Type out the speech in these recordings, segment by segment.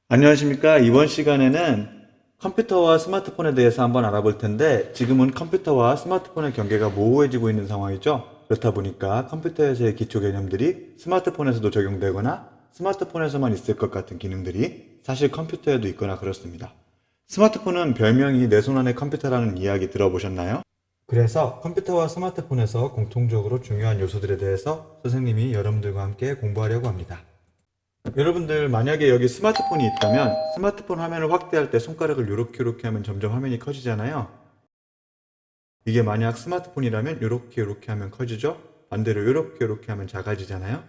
안녕하십니까. 이번 시간에는 컴퓨터와 스마트폰에 대해서 한번 알아볼 텐데, 지금은 컴퓨터와 스마트폰의 경계가 모호해지고 있는 상황이죠. 그렇다 보니까 컴퓨터에서의 기초 개념들이 스마트폰에서도 적용되거나 스마트폰에서만 있을 것 같은 기능들이 사실 컴퓨터에도 있거나 그렇습니다. 스마트폰은 별명이 내 손 안의 컴퓨터라는 이야기 들어보셨나요? 그래서 컴퓨터와 스마트폰에서 공통적으로 중요한 요소들에 대해서 선생님이 여러분들과 함께 공부하려고 합니다. 여러분들 만약에 여기 스마트폰이 있다면 스마트폰 화면을 확대할 때 손가락을 요렇게 하면 점점 화면이 커지잖아요. 이게 만약 스마트폰이라면 요렇게 하면 커지죠. 반대로 요렇게 하면 작아지잖아요.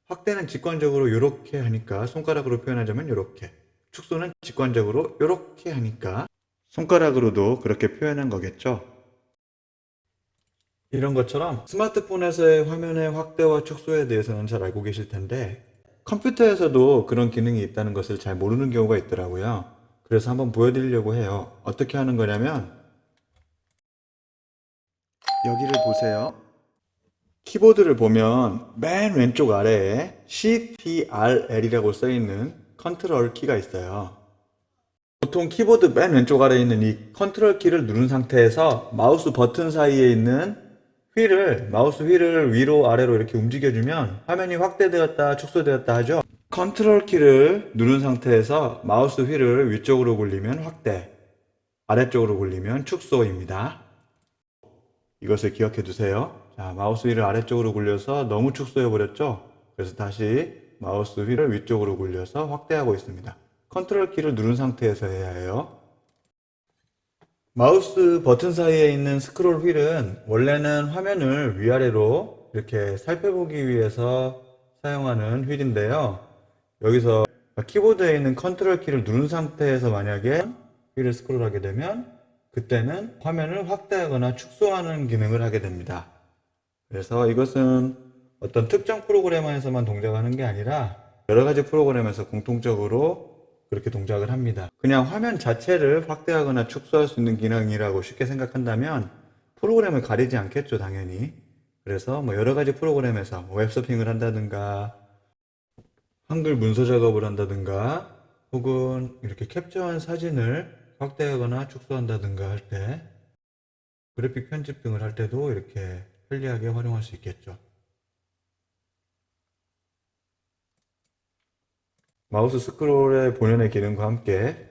확대는 직관적으로 요렇게 하니까 손가락으로 표현하자면 요렇게, 축소는 직관적으로 요렇게 하니까 손가락으로도 그렇게 표현한 거겠죠. 이런 것처럼 스마트폰에서의 화면의 확대와 축소에 대해서는 잘 알고 계실 텐데, 컴퓨터에서도 그런 기능이 있다는 것을 잘 모르는 경우가 있더라고요. 그래서 한번 보여드리려고 해요. 어떻게 하는 거냐면 여기를 보세요. 키보드를 보면 맨 왼쪽 아래에 CTRL이라고 써있는 컨트롤 키가 있어요. 보통 키보드 맨 왼쪽 아래에 있는 이 컨트롤 키를 누른 상태에서 마우스 버튼 사이에 있는 마우스 휠을 위로 아래로 이렇게 움직여주면 화면이 확대되었다 축소되었다 하죠. 컨트롤 키를 누른 상태에서 마우스 휠을 위쪽으로 굴리면 확대, 아래쪽으로 굴리면 축소입니다. 이것을 기억해 두세요. 자, 마우스 휠을 아래쪽으로 굴려서 너무 축소해 버렸죠? 그래서 다시 마우스 휠을 위쪽으로 굴려서 확대하고 있습니다. 컨트롤 키를 누른 상태에서 해야 해요. 마우스 버튼 사이에 있는 스크롤 휠은 원래는 화면을 위아래로 이렇게 살펴보기 위해서 사용하는 휠인데요. 여기서 키보드에 있는 컨트롤 키를 누른 상태에서 만약에 휠을 스크롤하게 되면 그때는 화면을 확대하거나 축소하는 기능을 하게 됩니다. 그래서 이것은 어떤 특정 프로그램에서만 동작하는 게 아니라 여러 가지 프로그램에서 공통적으로 그렇게 동작을 합니다. 그냥 화면 자체를 확대하거나 축소할 수 있는 기능이라고 쉽게 생각한다면 프로그램을 가리지 않겠죠, 당연히. 그래서 뭐 여러 가지 프로그램에서 웹서핑을 한다든가 한글 문서 작업을 한다든가 혹은 이렇게 캡처한 사진을 확대하거나 축소한다든가 할 때 그래픽 편집 등을 할 때도 이렇게 편리하게 활용할 수 있겠죠. 마우스 스크롤의 본연의 기능과 함께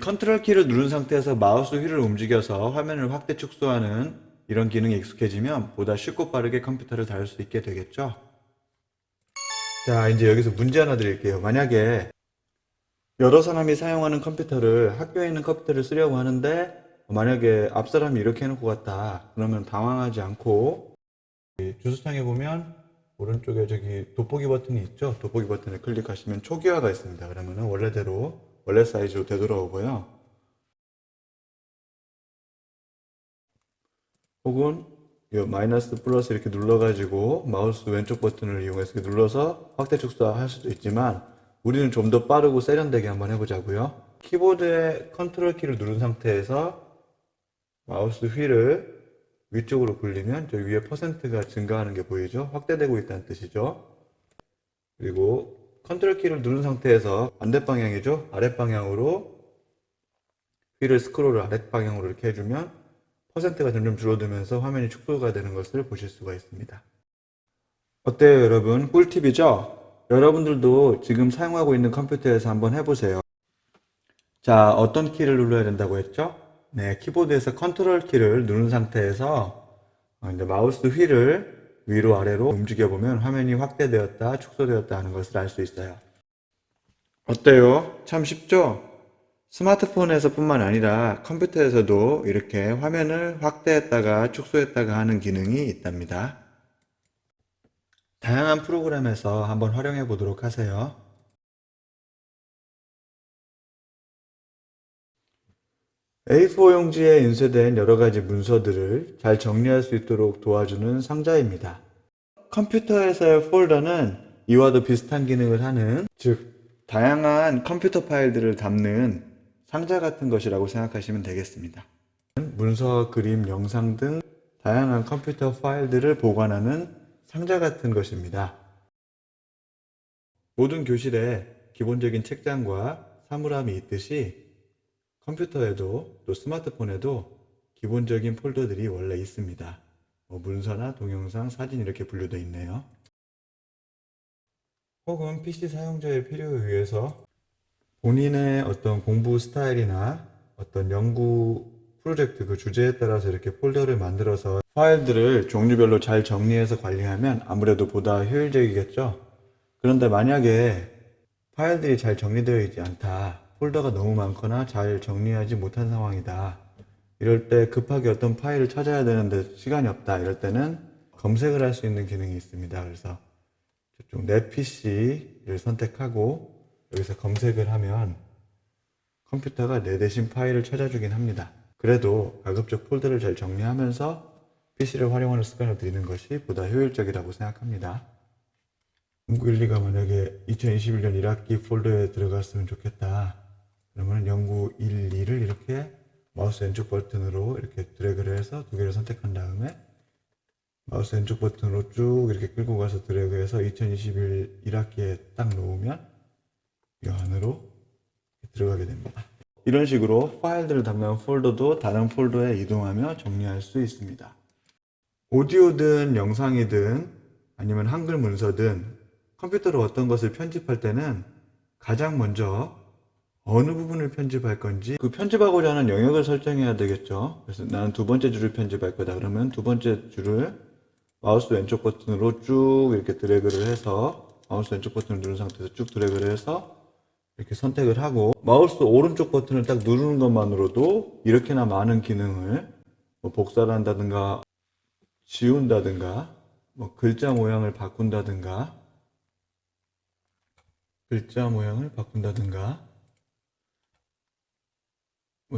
컨트롤 키를 누른 상태에서 마우스 휠을 움직여서 화면을 확대 축소하는 이런 기능에 익숙해지면 보다 쉽고 빠르게 컴퓨터를 다룰 수 있게 되겠죠. 자, 이제 여기서 문제 하나 드릴게요. 만약에 여러 사람이 사용하는 컴퓨터를 학교에 있는 컴퓨터를 쓰려고 하는데 만약에 앞 사람이 이렇게 해놓고 갔다 그러면 당황하지 않고 주소창에 보면 오른쪽에 저기 돋보기 버튼이 있죠. 돋보기 버튼을 클릭하시면 초기화가 있습니다. 그러면 원래대로 원래 사이즈로 되돌아오고요. 혹은 이 마이너스 플러스 이렇게 눌러가지고 마우스 왼쪽 버튼을 이용해서 이렇게 눌러서 확대 축소할 수도 있지만 우리는 좀 더 빠르고 세련되게 한번 해보자고요. 키보드의 컨트롤 키를 누른 상태에서 마우스 휠을 위쪽으로 굴리면 저 위에 퍼센트가 증가하는 게 보이죠? 확대되고 있다는 뜻이죠. 그리고 컨트롤 키를 누른 상태에서 반대 방향이죠? 아랫 방향으로 휠을 스크롤을 아랫 방향으로 이렇게 해주면 퍼센트가 점점 줄어들면서 화면이 축소가 되는 것을 보실 수가 있습니다. 어때요, 여러분? 꿀팁이죠? 여러분들도 지금 사용하고 있는 컴퓨터에서 한번 해보세요. 자, 어떤 키를 눌러야 된다고 했죠? 네, 키보드에서 컨트롤 키를 누른 상태에서 이제 마우스 휠을 위로 아래로 움직여 보면 화면이 확대되었다, 축소되었다 하는 것을 알 수 있어요. 어때요? 참 쉽죠? 스마트폰에서 뿐만 아니라 컴퓨터에서도 이렇게 화면을 확대했다가 축소했다가 하는 기능이 있답니다. 다양한 프로그램에서 한번 활용해 보도록 하세요. A4 용지에 인쇄된 여러 가지 문서들을 잘 정리할 수 있도록 도와주는 상자입니다. 컴퓨터에서의 폴더는 이와도 비슷한 기능을 하는, 즉 다양한 컴퓨터 파일들을 담는 상자 같은 것이라고 생각하시면 되겠습니다. 문서, 그림, 영상 등 다양한 컴퓨터 파일들을 보관하는 상자 같은 것입니다. 모든 교실에 기본적인 책장과 사물함이 있듯이 컴퓨터에도 또 스마트폰에도 기본적인 폴더들이 원래 있습니다. 문서나 동영상, 사진 이렇게 분류되어 있네요. 혹은 PC 사용자의 필요에 의해서 본인의 어떤 공부 스타일이나 어떤 연구 프로젝트 그 주제에 따라서 이렇게 폴더를 만들어서 파일들을 종류별로 잘 정리해서 관리하면 아무래도 보다 효율적이겠죠. 그런데 만약에 파일들이 잘 정리되어 있지 않다, 폴더가 너무 많거나 잘 정리하지 못한 상황이다, 이럴 때 급하게 어떤 파일을 찾아야 되는데 시간이 없다, 이럴 때는 검색을 할 수 있는 기능이 있습니다. 그래서 저쪽 내 PC를 선택하고 여기서 검색을 하면 컴퓨터가 내 대신 파일을 찾아주긴 합니다. 그래도 가급적 폴더를 잘 정리하면서 PC를 활용하는 습관을 들이는 것이 보다 효율적이라고 생각합니다. 연구 1, 2가 만약에 2021년 1학기 폴더에 들어갔으면 좋겠다. 그러면 연구 1, 2를 이렇게 마우스 왼쪽 버튼으로 이렇게 드래그를 해서 두 개를 선택한 다음에 마우스 왼쪽 버튼으로 쭉 이렇게 끌고 가서 드래그해서 2021 1학기에 딱 놓으면 이 안으로 들어가게 됩니다. 이런 식으로 파일들을 담는 폴더도 다른 폴더에 이동하며 정리할 수 있습니다. 오디오든 영상이든 아니면 한글 문서든 컴퓨터로 어떤 것을 편집할 때는 가장 먼저 어느 부분을 편집할 건지 그 편집하고자 하는 영역을 설정해야 되겠죠. 그래서 나는 두 번째 줄을 편집할 거다. 그러면 두 번째 줄을 마우스 왼쪽 버튼으로 쭉 이렇게 드래그를 해서 마우스 왼쪽 버튼을 누른 상태에서 쭉 드래그를 해서 이렇게 선택을 하고 마우스 오른쪽 버튼을 딱 누르는 것만으로도 이렇게나 많은 기능을 복사를 한다든가 지운다든가 글자 모양을 바꾼다든가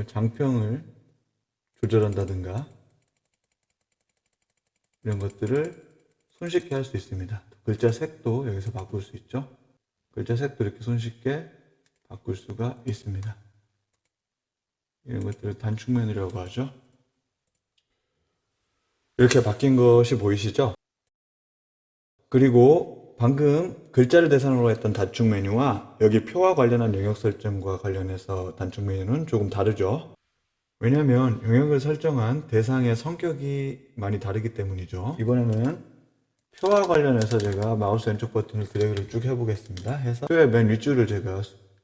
장평을 조절한다든가 이런 것들을 손쉽게 할 수 있습니다. 글자 색도 여기서 바꿀 수 있죠. 글자 색도 이렇게 손쉽게 바꿀 수가 있습니다. 이런 것들을 단축 메뉴라고 하죠. 이렇게 바뀐 것이 보이시죠? 그리고 방금 글자를 대상으로 했던 단축 메뉴와 여기 표와 관련한 영역 설정과 관련해서 단축 메뉴는 조금 다르죠. 왜냐하면 영역을 설정한 대상의 성격이 많이 다르기 때문이죠. 이번에는 표와 관련해서 제가 마우스 왼쪽 버튼을 드래그를 쭉 해보겠습니다. 해서 표의 맨 윗줄을 제가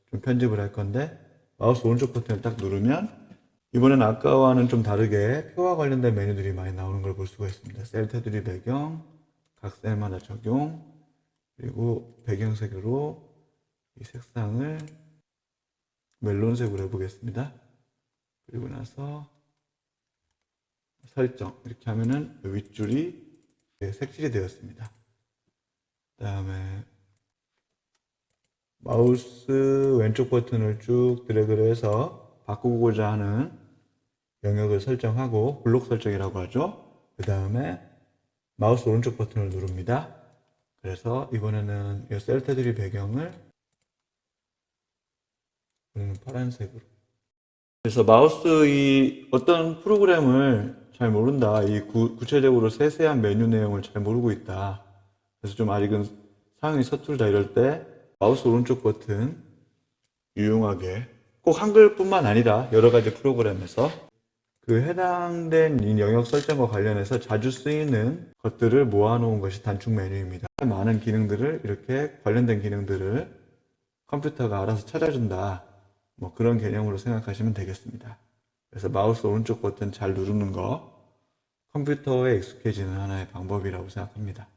좀 편집을 할 건데 마우스 오른쪽 버튼을 딱 누르면 이번엔 아까와는 좀 다르게 표와 관련된 메뉴들이 많이 나오는 걸 볼 수가 있습니다. 셀 테두리 배경, 각 셀마다 적용, 그리고 배경색으로 이 색상을 멜론색으로 해보겠습니다. 그리고 나서 설정 이렇게 하면은 윗줄이 색칠이 되었습니다. 그 다음에 마우스 왼쪽 버튼을 쭉 드래그를 해서 바꾸고자 하는 영역을 설정하고 블록 설정이라고 하죠. 그 다음에 마우스 오른쪽 버튼을 누릅니다. 그래서 이번에는 이 셀 테두리 배경을 파란색으로. 그래서 마우스 이 어떤 프로그램을 잘 모른다, 이 구체적으로 세세한 메뉴 내용을 잘 모르고 있다, 그래서 좀 아직은 사용이 서툴다, 이럴 때 마우스 오른쪽 버튼 유용하게 꼭 한글뿐만 아니라 여러 가지 프로그램에서 그 해당된 이 영역 설정과 관련해서 자주 쓰이는 것들을 모아놓은 것이 단축 메뉴입니다. 많은 기능들을 이렇게 관련된 기능들을 컴퓨터가 알아서 찾아준다, 그런 개념으로 생각하시면 되겠습니다. 그래서 마우스 오른쪽 버튼 잘 누르는 거 컴퓨터에 익숙해지는 하나의 방법이라고 생각합니다.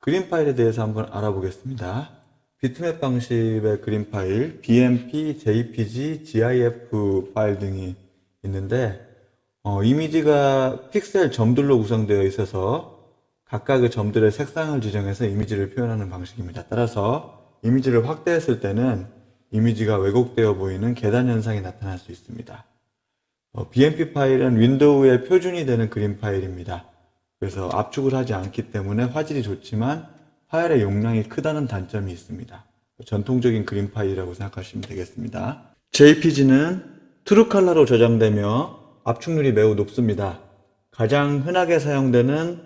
그림 파일에 대해서 한번 알아보겠습니다. 비트맵 방식의 그림 파일, BMP, JPG, GIF 파일 등이 있는데 이미지가 픽셀 점들로 구성되어 있어서 각각의 점들의 색상을 지정해서 이미지를 표현하는 방식입니다. 따라서 이미지를 확대했을 때는 이미지가 왜곡되어 보이는 계단 현상이 나타날 수 있습니다. BMP 파일은 윈도우의 표준이 되는 그림 파일입니다. 그래서 압축을 하지 않기 때문에 화질이 좋지만 파일의 용량이 크다는 단점이 있습니다. 전통적인 그림 파일이라고 생각하시면 되겠습니다. JPG는 트루 컬러로 저장되며 압축률이 매우 높습니다. 가장 흔하게 사용되는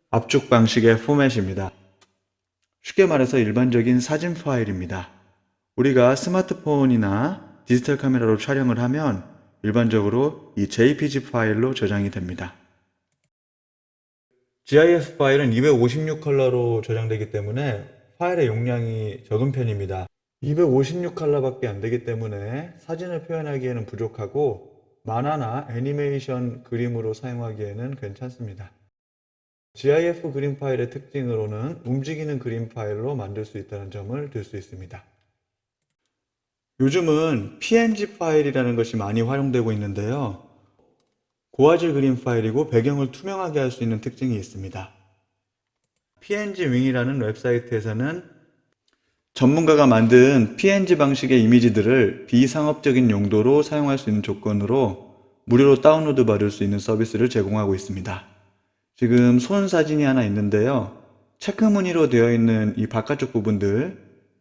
압축 방식의 포맷입니다. 쉽게 말해서 일반적인 사진 파일입니다. 우리가 스마트폰이나 디지털 카메라로 촬영을 하면 일반적으로 이 JPG 파일로 저장이 됩니다. GIF 파일은 256 컬러로 저장되기 때문에 파일의 용량이 적은 편입니다. 256 컬러밖에 안 되기 때문에 사진을 표현하기에는 부족하고 만화나 애니메이션 그림으로 사용하기에는 괜찮습니다. GIF 그림 파일의 특징으로는 움직이는 그림 파일로 만들 수 있다는 점을 들 수 있습니다. 요즘은 PNG 파일이라는 것이 많이 활용되고 있는데요. 고화질 그림 파일이고 배경을 투명하게 할 수 있는 특징이 있습니다. PNG 윙이라는 웹사이트에서는 전문가가 만든 PNG 방식의 이미지들을 비상업적인 용도로 사용할 수 있는 조건으로 무료로 다운로드 받을 수 있는 서비스를 제공하고 있습니다. 지금 손 사진이 하나 있는데요. 체크 무늬로 되어 있는 이 바깥쪽 부분들,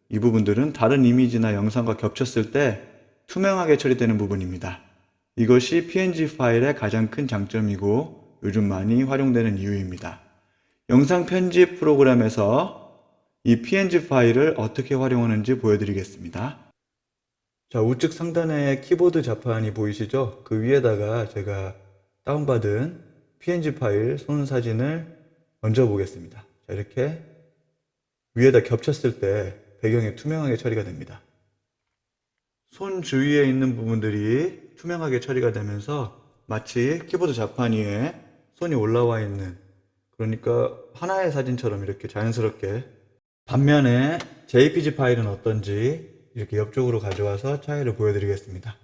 이 부분들은 다른 이미지나 영상과 겹쳤을 때 투명하게 처리되는 부분입니다. 이것이 PNG 파일의 가장 큰 장점이고 요즘 많이 활용되는 이유입니다. 영상 편집 프로그램에서 이 PNG 파일을 어떻게 활용하는지 보여드리겠습니다. 자, 우측 상단에 키보드 자판이 보이시죠? 그 위에다가 제가 다운받은 PNG 파일 손 사진을 얹어 보겠습니다. 자, 이렇게 위에다 겹쳤을 때 배경이 투명하게 처리가 됩니다. 손 주위에 있는 부분들이 투명하게 처리가 되면서 마치 키보드 자판 위에 손이 올라와 있는, 그러니까 하나의 사진처럼 이렇게 자연스럽게. 반면에 JPG 파일은 어떤지 이렇게 옆쪽으로 가져와서 차이를 보여드리겠습니다.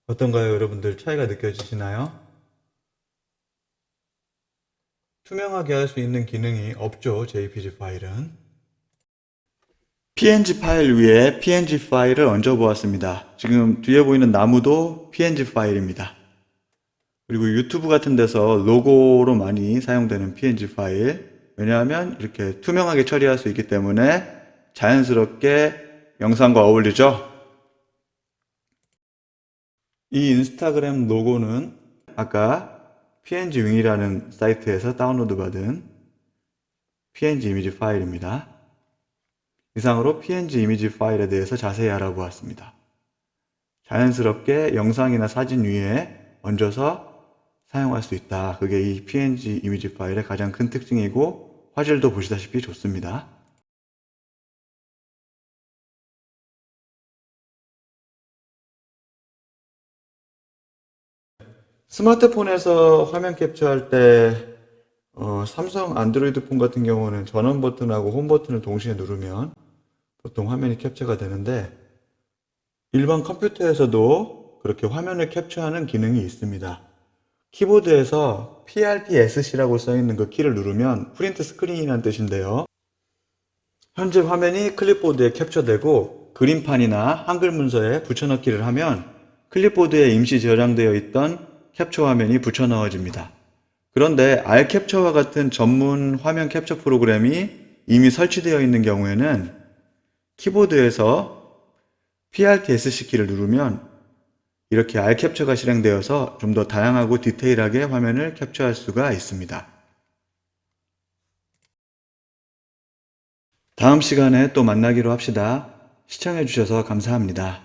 어떤가요, 여러분들? 차이가 느껴지시나요? 투명하게 할 수 있는 기능이 없죠, JPG 파일은. PNG 파일 위에 PNG 파일을 얹어 보았습니다. 지금 뒤에 보이는 나무도 PNG 파일입니다. 그리고 유튜브 같은 데서 로고로 많이 사용되는 PNG 파일. 왜냐하면 이렇게 투명하게 처리할 수 있기 때문에 자연스럽게 영상과 어울리죠. 이 인스타그램 로고는 아까 PNG 윙이라는 사이트에서 다운로드 받은 PNG 이미지 파일입니다. 이상으로 PNG 이미지 파일에 대해서 자세히 알아보았습니다. 자연스럽게 영상이나 사진 위에 얹어서 사용할 수 있다. 그게 이 PNG 이미지 파일의 가장 큰 특징이고 화질도 보시다시피 좋습니다. 스마트폰에서 화면 캡처할 때 삼성 안드로이드 폰 같은 경우는 전원 버튼하고 홈 버튼을 동시에 누르면 보통 화면이 캡처가 되는데 일반 컴퓨터에서도 그렇게 화면을 캡처하는 기능이 있습니다. 키보드에서 PRTSC라고 써있는 그 키를 누르면 프린트 스크린이라는 뜻인데요. 현재 화면이 클립보드에 캡처되고 그림판이나 한글 문서에 붙여넣기를 하면 클립보드에 임시 저장되어 있던 캡처 화면이 붙여넣어집니다. 그런데 알캡처와 같은 전문 화면 캡처 프로그램이 이미 설치되어 있는 경우에는 키보드에서 PRTSC 키를 누르면 이렇게 알캡처가 실행되어서 좀 더 다양하고 디테일하게 화면을 캡처할 수가 있습니다. 다음 시간에 또 만나기로 합시다. 시청해주셔서 감사합니다.